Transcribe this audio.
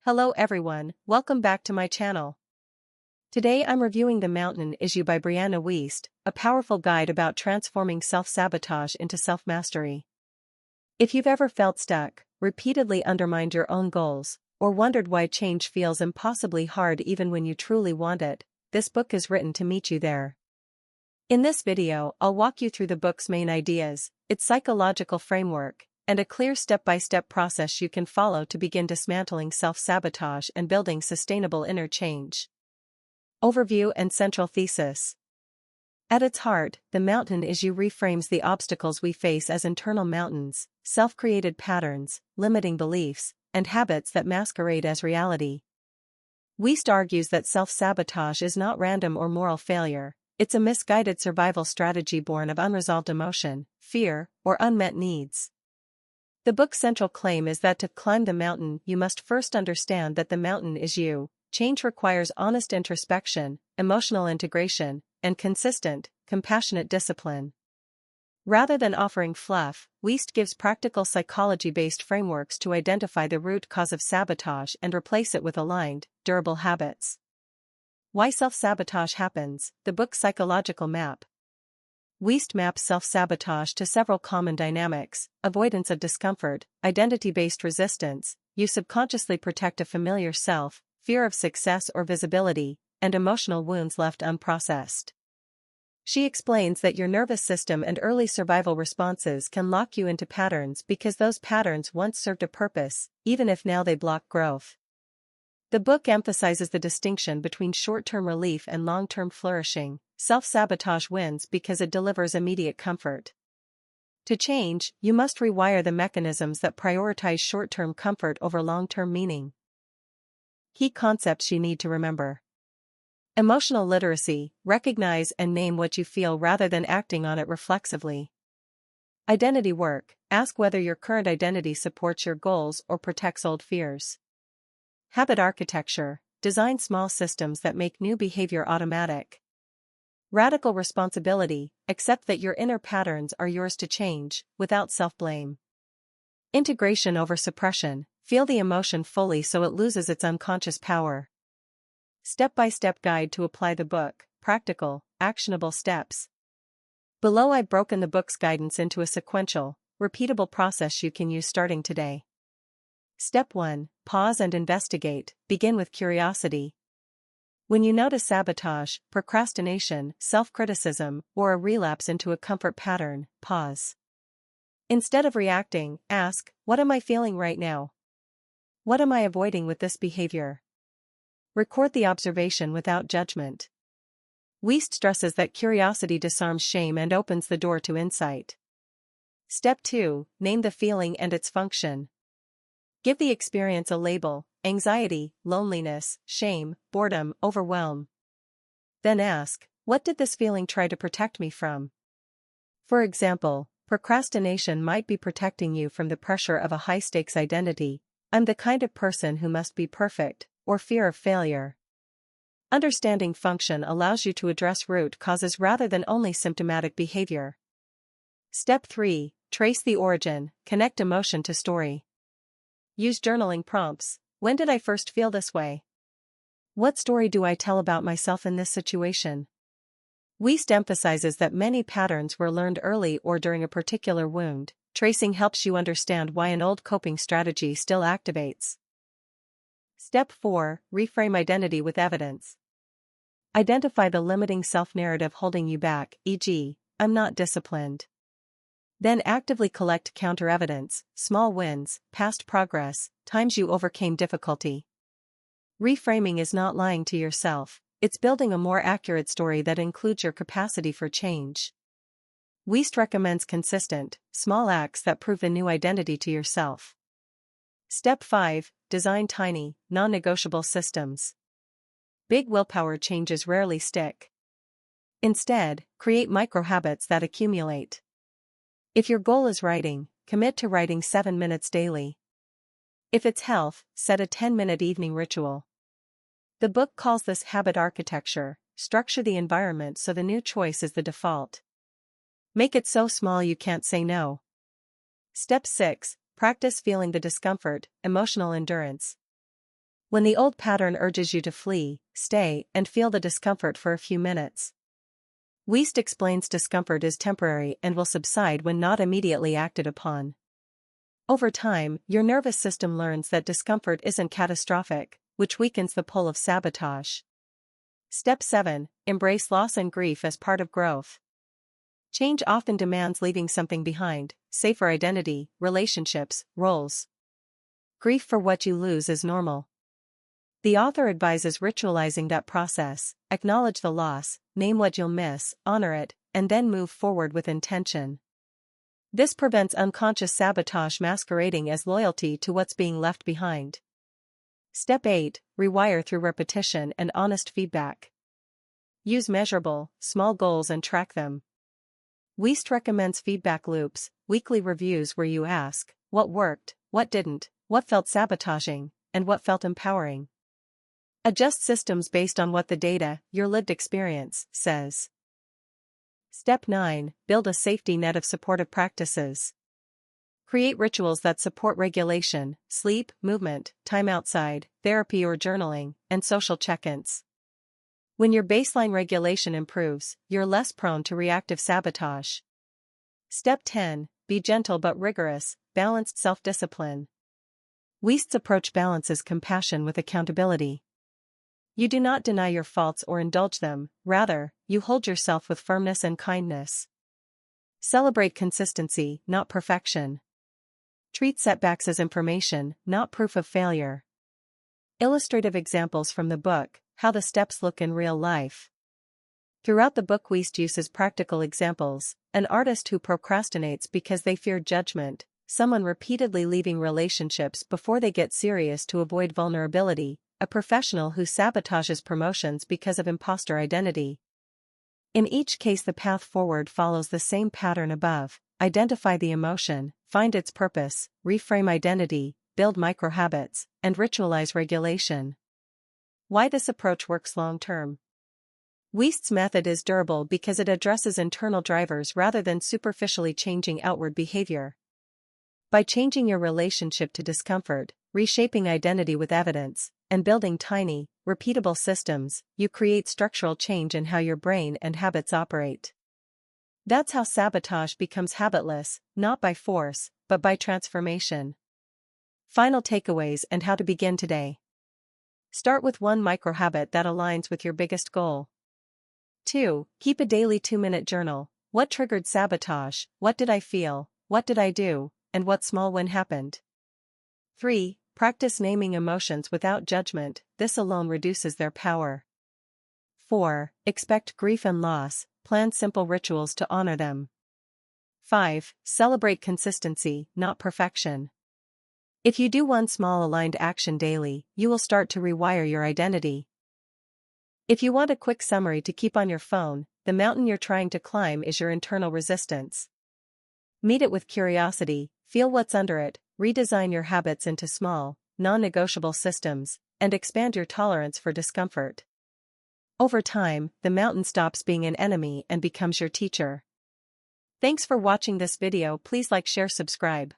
Hello everyone, welcome back to my channel. Today I'm reviewing The Mountain Is You by Brianna Wiest, a powerful guide about transforming self-sabotage into self-mastery. If you've ever felt stuck, repeatedly undermined your own goals, or wondered why change feels impossibly hard even when you truly want it, this book is written to meet you there. In this video, I'll walk you through the book's main ideas, its psychological framework, and a clear step-by-step process you can follow to begin dismantling self-sabotage and building sustainable inner change. Overview and central thesis. At its heart, The Mountain Is You reframes the obstacles we face as internal mountains, self-created patterns, limiting beliefs, and habits that masquerade as reality. Wiest argues that self-sabotage is not random or moral failure, it's a misguided survival strategy born of unresolved emotion, fear, or unmet needs. The book's central claim is that to climb the mountain you must first understand that the mountain is you. Change requires honest introspection, emotional integration, and consistent, compassionate discipline. Rather than offering fluff, Wiest gives practical psychology-based frameworks to identify the root cause of sabotage and replace it with aligned, durable habits. Why self-sabotage happens, the book's psychological map. Wiest maps self-sabotage to several common dynamics: avoidance of discomfort, identity-based resistance, you subconsciously protect a familiar self, fear of success or visibility, and emotional wounds left unprocessed. She explains that your nervous system and early survival responses can lock you into patterns because those patterns once served a purpose, even if now they block growth. The book emphasizes the distinction between short-term relief and long-term flourishing. Self-sabotage wins because it delivers immediate comfort. To change, you must rewire the mechanisms that prioritize short-term comfort over long-term meaning. Key concepts you need to remember. Emotional literacy: recognize and name what you feel rather than acting on it reflexively. Identity work: ask whether your current identity supports your goals or protects old fears. Habit architecture: design small systems that make new behavior automatic. Radical responsibility: accept that your inner patterns are yours to change, without self-blame. Integration over suppression: feel the emotion fully so it loses its unconscious power. Step-by-step guide to apply the book, practical, actionable steps. Below I've broken the book's guidance into a sequential, repeatable process you can use starting today. Step 1. Pause and investigate. Begin with curiosity. When you notice sabotage, procrastination, self-criticism, or a relapse into a comfort pattern, pause. Instead of reacting, ask, what am I feeling right now? What am I avoiding with this behavior? Record the observation without judgment. Wiest stresses that curiosity disarms shame and opens the door to insight. Step 2. Name the feeling and its function. Give the experience a label: anxiety, loneliness, shame, boredom, overwhelm. Then ask, what did this feeling try to protect me from? For example, procrastination might be protecting you from the pressure of a high-stakes identity: I'm the kind of person who must be perfect, or fear of failure. Understanding function allows you to address root causes rather than only symptomatic behavior. Step 3. Trace the origin, connect emotion to story. Use journaling prompts: when did I first feel this way? What story do I tell about myself in this situation? Wiest emphasizes that many patterns were learned early or during a particular wound. Tracing helps you understand why an old coping strategy still activates. Step 4. Reframe identity with evidence. Identify the limiting self-narrative holding you back, e.g., I'm not disciplined. Then actively collect counter-evidence: small wins, past progress, times you overcame difficulty. Reframing is not lying to yourself, it's building a more accurate story that includes your capacity for change. Wiest recommends consistent, small acts that prove a new identity to yourself. Step 5. Design tiny, non-negotiable systems. Big willpower changes rarely stick. Instead, create micro-habits that accumulate. If your goal is writing, commit to writing 7 minutes daily. If it's health, set a 10-minute evening ritual. The book calls this habit architecture. Structure the environment so the new choice is the default. Make it so small you can't say no. Step 6. Practice feeling the discomfort, emotional endurance. When the old pattern urges you to flee, stay and feel the discomfort for a few minutes. Wiest explains discomfort is temporary and will subside when not immediately acted upon. Over time, your nervous system learns that discomfort isn't catastrophic, which weakens the pull of sabotage. Step 7. Embrace loss and grief as part of growth. Change often demands leaving something behind: safer identity, relationships, roles. Grief for what you lose is normal. The author advises ritualizing that process: acknowledge the loss, name what you'll miss, honor it, and then move forward with intention. This prevents unconscious sabotage masquerading as loyalty to what's being left behind. Step 8. Rewire through repetition and honest feedback. Use measurable, small goals and track them. Wiest recommends feedback loops, weekly reviews where you ask, what worked, what didn't, what felt sabotaging, and what felt empowering. Adjust systems based on what the data, your lived experience, says. Step 9. Build a safety net of supportive practices. Create rituals that support regulation: sleep, movement, time outside, therapy or journaling, and social check-ins. When your baseline regulation improves, you're less prone to reactive sabotage. Step 10. Be gentle but rigorous: balanced self-discipline. Wiest's approach balances compassion with accountability. You do not deny your faults or indulge them, rather, you hold yourself with firmness and kindness. Celebrate consistency, not perfection. Treat setbacks as information, not proof of failure. Illustrative examples from the book: How the Steps Look in Real Life. Throughout the book, Wiest uses practical examples: an artist who procrastinates because they fear judgment, someone repeatedly leaving relationships before they get serious to avoid vulnerability, a professional who sabotages promotions because of imposter identity. In each case, the path forward follows the same pattern above: identify the emotion, find its purpose, reframe identity, build microhabits, and ritualize regulation. Why this approach works long-term. Wiest's method is durable because it addresses internal drivers rather than superficially changing outward behavior. By changing your relationship to discomfort, reshaping identity with evidence, and building tiny, repeatable systems, you create structural change in how your brain and habits operate. That's how sabotage becomes habitless, not by force, but by transformation. Final takeaways and how to begin today. Start with one microhabit that aligns with your biggest goal. 2. Keep a daily 2-minute journal: what triggered sabotage, what did I feel, what did I do, and what small win happened. 3. Practice naming emotions without judgment, this alone reduces their power. 4. Expect grief and loss, plan simple rituals to honor them. 5. Celebrate consistency, not perfection. If you do one small aligned action daily, you will start to rewire your identity. If you want a quick summary to keep on your phone, the mountain you're trying to climb is your internal resistance. Meet it with curiosity, feel what's under it, redesign your habits into small, non-negotiable systems, and expand your tolerance for discomfort. Over time, the mountain stops being an enemy and becomes your teacher. Thanks for watching this video. Please like, share, subscribe.